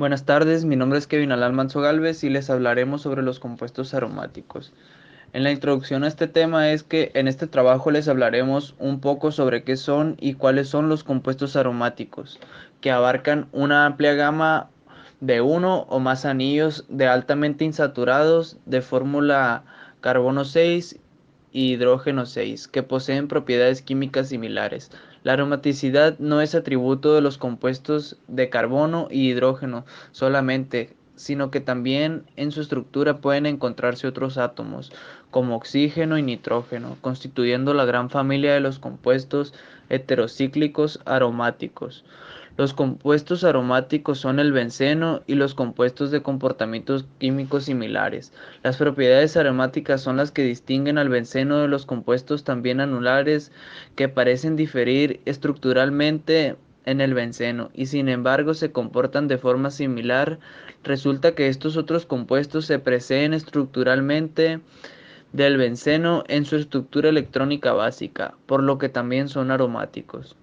Buenas tardes, mi nombre es Kevin Alan Manso Galvez y les hablaremos sobre los compuestos aromáticos. En la introducción a este tema es que en este trabajo les hablaremos un poco sobre qué son y cuáles son los compuestos aromáticos, que abarcan una amplia gama de uno o más anillos de altamente insaturados de fórmula carbono 6 y hidrógeno 6, que poseen propiedades químicas similares. La aromaticidad no es atributo de los compuestos de carbono y hidrógeno solamente, sino que también en su estructura pueden encontrarse otros átomos, como oxígeno y nitrógeno, constituyendo la gran familia de los compuestos heterocíclicos aromáticos. Los compuestos aromáticos son el benceno y los compuestos de comportamientos químicos similares. Las propiedades aromáticas son las que distinguen al benceno de los compuestos también anulares que parecen diferir estructuralmente en el benceno y sin embargo se comportan de forma similar. Resulta que estos otros compuestos se preceden estructuralmente del benceno en su estructura electrónica básica, por lo que también son aromáticos.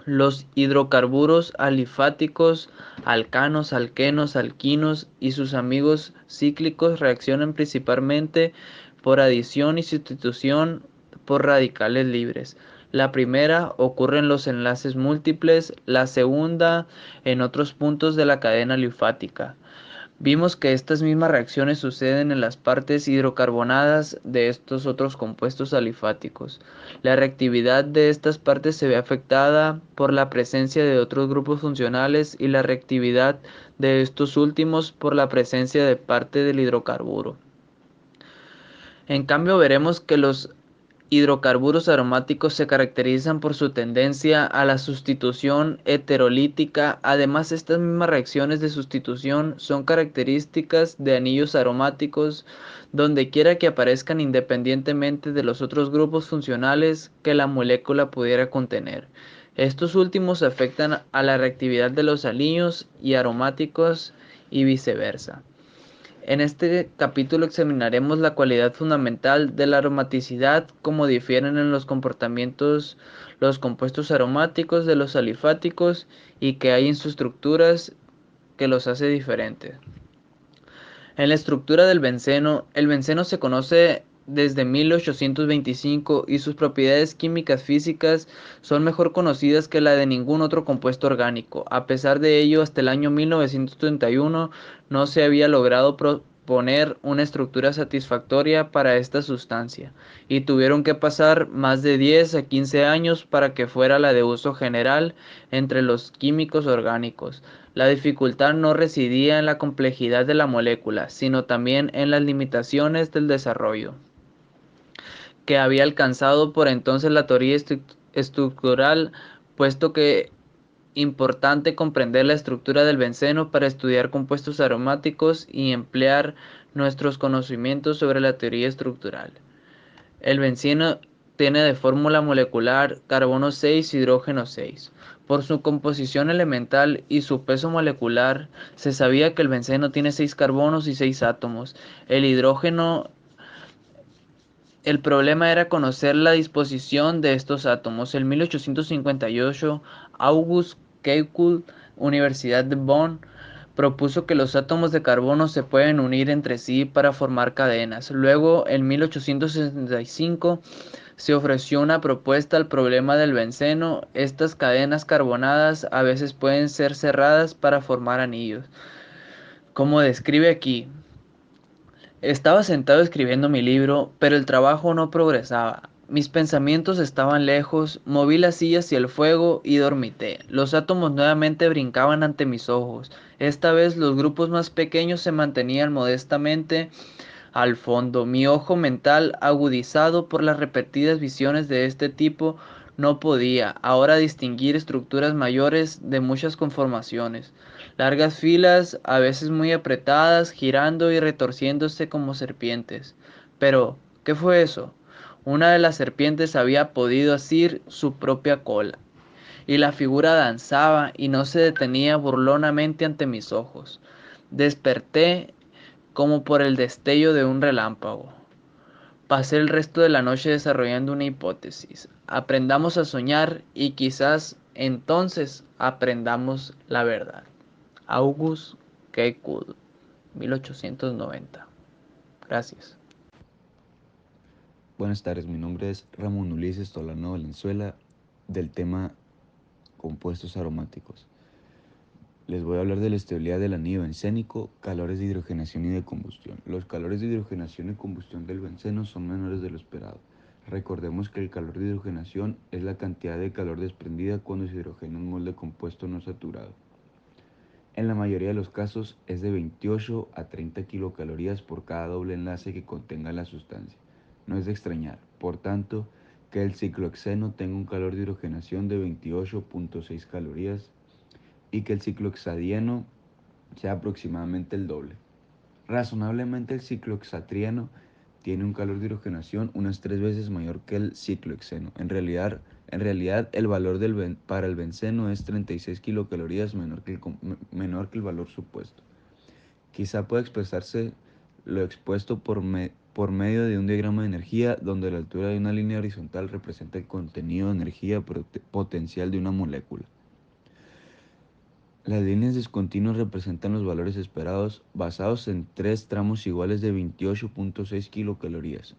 Los hidrocarburos alifáticos, alcanos, alquenos, alquinos y sus amigos cíclicos reaccionan principalmente por adición y sustitución por radicales libres. La primera ocurre en los enlaces múltiples, la segunda en otros puntos de la cadena alifática. Vimos que estas mismas reacciones suceden en las partes hidrocarbonadas de estos otros compuestos alifáticos. La reactividad de estas partes se ve afectada por la presencia de otros grupos funcionales y la reactividad de estos últimos por la presencia de parte del hidrocarburo. En cambio, veremos que los hidrocarburos aromáticos se caracterizan por su tendencia a la sustitución heterolítica. Además, estas mismas reacciones de sustitución son características de anillos aromáticos donde quiera que aparezcan independientemente de los otros grupos funcionales que la molécula pudiera contener. Estos últimos afectan a la reactividad de los anillos y aromáticos y viceversa. En este capítulo examinaremos la cualidad fundamental de la aromaticidad, cómo difieren en los comportamientos los compuestos aromáticos de los alifáticos y qué hay en sus estructuras que los hace diferentes. En la estructura del benceno, el benceno se conoce desde 1825 y sus propiedades químicas físicas son mejor conocidas que la de ningún otro compuesto orgánico. A pesar de ello, hasta el año 1931 no se había logrado proponer una estructura satisfactoria para esta sustancia, y tuvieron que pasar más de 10 a 15 años para que fuera la de uso general entre los químicos orgánicos. La dificultad no residía en la complejidad de la molécula, sino también en las limitaciones del desarrollo que había alcanzado por entonces la teoría estructural, puesto que importante comprender la estructura del benceno para estudiar compuestos aromáticos y emplear nuestros conocimientos sobre la teoría estructural. El benceno tiene de fórmula molecular carbono 6, hidrógeno 6. Por su composición elemental y su peso molecular, se sabía que el benceno tiene 6 carbonos y 6 átomos. El hidrógeno, el problema era conocer la disposición de estos átomos. En 1858, August Kekulé, Universidad de Bonn, propuso que los átomos de carbono se pueden unir entre sí para formar cadenas. Luego, en 1865, se ofreció una propuesta al problema del benceno. Estas cadenas carbonadas a veces pueden ser cerradas para formar anillos. Como describe aquí, estaba sentado escribiendo mi libro, pero el trabajo no progresaba. Mis pensamientos estaban lejos, moví la silla hacia el fuego y dormité. Los átomos nuevamente brincaban ante mis ojos. Esta vez los grupos más pequeños se mantenían modestamente al fondo. Mi ojo mental, agudizado por las repetidas visiones de este tipo, no podía ahora distinguir estructuras mayores de muchas conformaciones. Largas filas, a veces muy apretadas, girando y retorciéndose como serpientes. Pero, ¿qué fue eso? Una de las serpientes había podido asir su propia cola, y la figura danzaba y no se detenía burlonamente ante mis ojos. Desperté como por el destello de un relámpago. Pasé el resto de la noche desarrollando una hipótesis. Aprendamos a soñar y quizás entonces aprendamos la verdad. August Kekul, 1890. Gracias. Buenas tardes, mi nombre es Ramón Ulises Tolano Valenzuela, del tema compuestos aromáticos. Les voy a hablar de la estabilidad del anillo bencénico, calores de hidrogenación y de combustión. Los calores de hidrogenación y combustión del benceno son menores de lo esperado. Recordemos que el calor de hidrogenación es la cantidad de calor desprendida cuando se hidrogena un molde compuesto no saturado. En la mayoría de los casos es de 28 a 30 kilocalorías por cada doble enlace que contenga la sustancia. No es de extrañar, por tanto, que el ciclohexeno tenga un calor de hidrogenación de 28.6 calorías y que el ciclohexadieno sea aproximadamente el doble. Razonablemente el ciclohexatrieno tiene un calor de hidrogenación unas 3 veces mayor que el ciclohexeno. En realidad el valor para el benceno es 36 kilocalorías menor que el valor supuesto. Quizá pueda expresarse lo expuesto por medio de un diagrama de energía donde la altura de una línea horizontal representa el contenido de energía potencial de una molécula. Las líneas discontinuas representan los valores esperados basados en 3 tramos iguales de 28.6 kilocalorías.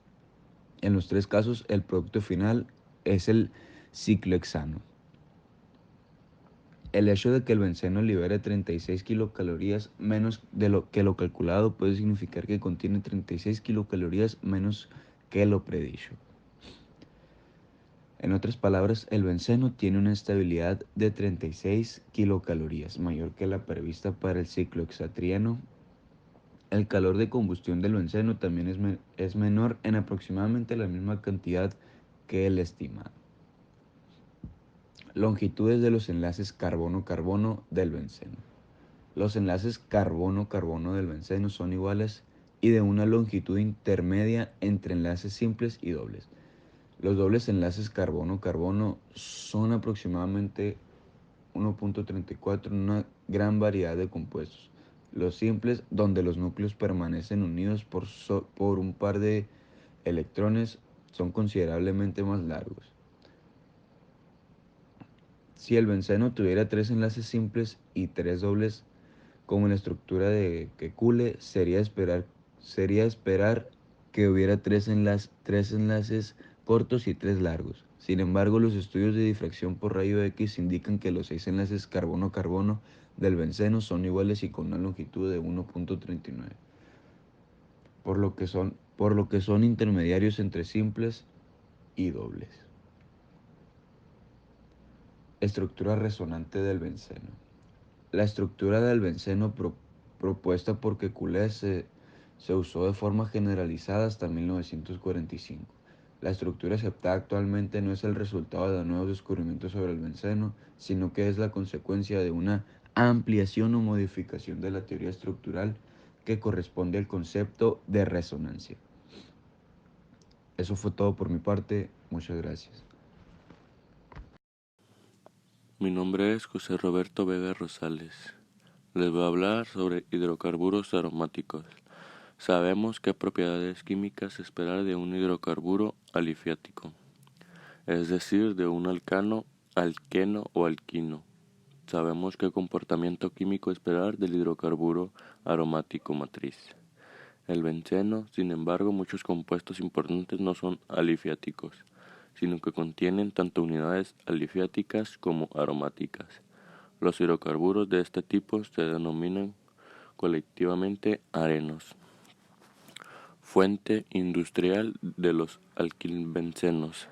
En los 3 casos, el producto final es el ciclohexano. El hecho de que el benceno libere 36 kilocalorías menos de lo calculado puede significar que contiene 36 kilocalorías menos que lo predicho. En otras palabras, el benceno tiene una estabilidad de 36 kilocalorías, mayor que la prevista para el ciclohexatrieno. El calor de combustión del benceno también es menor en aproximadamente la misma cantidad que el estimado. Longitudes de los enlaces carbono-carbono del benceno. Los enlaces carbono-carbono del benceno son iguales y de una longitud intermedia entre enlaces simples y dobles. Los dobles enlaces carbono-carbono son aproximadamente 1.34 en una gran variedad de compuestos. Los simples, donde los núcleos permanecen unidos por un par de electrones, son considerablemente más largos. Si el benceno tuviera 3 enlaces simples y 3 dobles, como en la estructura de Kekule, sería esperar que hubiera 3 enlaces cortos y 3 largos. Sin embargo, los estudios de difracción por rayo X indican que los 6 enlaces carbono-carbono del benceno son iguales y con una longitud de 1.39, por lo que son intermediarios entre simples y dobles. Estructura resonante del benceno. La estructura del benceno propuesta por Kekule se usó de forma generalizada hasta 1945. La estructura aceptada actualmente no es el resultado de nuevos descubrimientos sobre el benceno, sino que es la consecuencia de una ampliación o modificación de la teoría estructural que corresponde al concepto de resonancia. Eso fue todo por mi parte. Muchas gracias. Mi nombre es José Roberto Vega Rosales. Les voy a hablar sobre hidrocarburos aromáticos. Sabemos qué propiedades químicas esperar de un hidrocarburo alifático, es decir, de un alcano, alqueno o alquino. Sabemos qué comportamiento químico esperar del hidrocarburo aromático matriz. El benceno, sin embargo, muchos compuestos importantes no son alifáticos, sino que contienen tanto unidades alifáticas como aromáticas. Los hidrocarburos de este tipo se denominan colectivamente arenos. Fuente industrial de los alquilbencenos.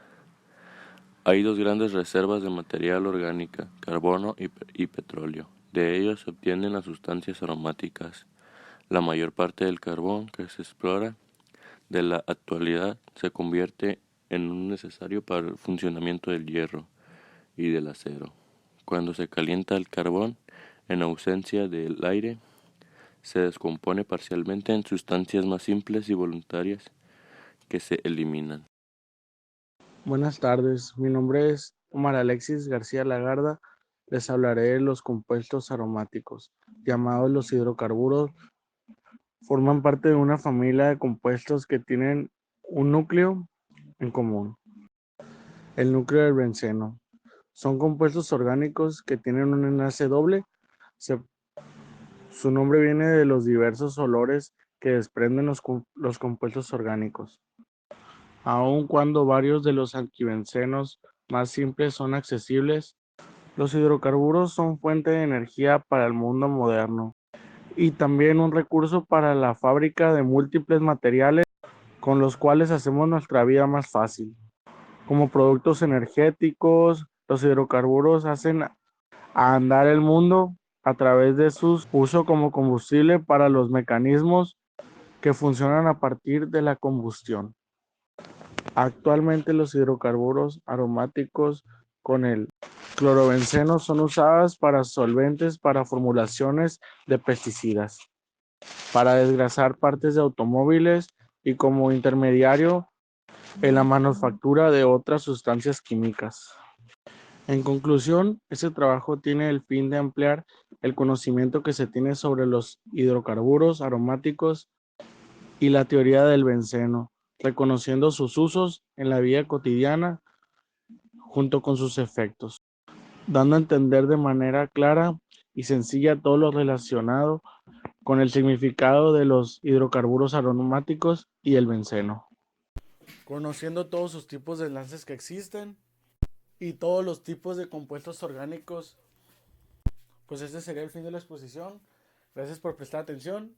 Hay 2 grandes reservas de material orgánica, carbono y petróleo. De ellos se obtienen las sustancias aromáticas. La mayor parte del carbón que se explora de la actualidad se convierte en un necesario para el funcionamiento del hierro y del acero. Cuando se calienta el carbón, en ausencia del aire, se descompone parcialmente en sustancias más simples y voluntarias que se eliminan. Buenas tardes, mi nombre es Omar Alexis García Lagarda. Les hablaré de los compuestos aromáticos, llamados los hidrocarburos. Forman parte de una familia de compuestos que tienen un núcleo en común, el núcleo del benceno. Son compuestos orgánicos que tienen un enlace doble, Su nombre viene de los diversos olores que desprenden los compuestos orgánicos. Aun cuando varios de los antibencenos más simples son accesibles, los hidrocarburos son fuente de energía para el mundo moderno y también un recurso para la fábrica de múltiples materiales con los cuales hacemos nuestra vida más fácil. Como productos energéticos, los hidrocarburos hacen a andar el mundo a través de su uso como combustible para los mecanismos que funcionan a partir de la combustión. Actualmente los hidrocarburos aromáticos con el clorobenceno son usados para solventes para formulaciones de pesticidas, para desgrasar partes de automóviles y como intermediario en la manufactura de otras sustancias químicas. En conclusión, este trabajo tiene el fin de ampliar el conocimiento que se tiene sobre los hidrocarburos aromáticos y la teoría del benceno, reconociendo sus usos en la vida cotidiana junto con sus efectos, dando a entender de manera clara y sencilla todo lo relacionado con el significado de los hidrocarburos aromáticos y el benceno. Conociendo todos sus tipos de enlaces que existen y todos los tipos de compuestos orgánicos, pues este sería el fin de la exposición. Gracias por prestar atención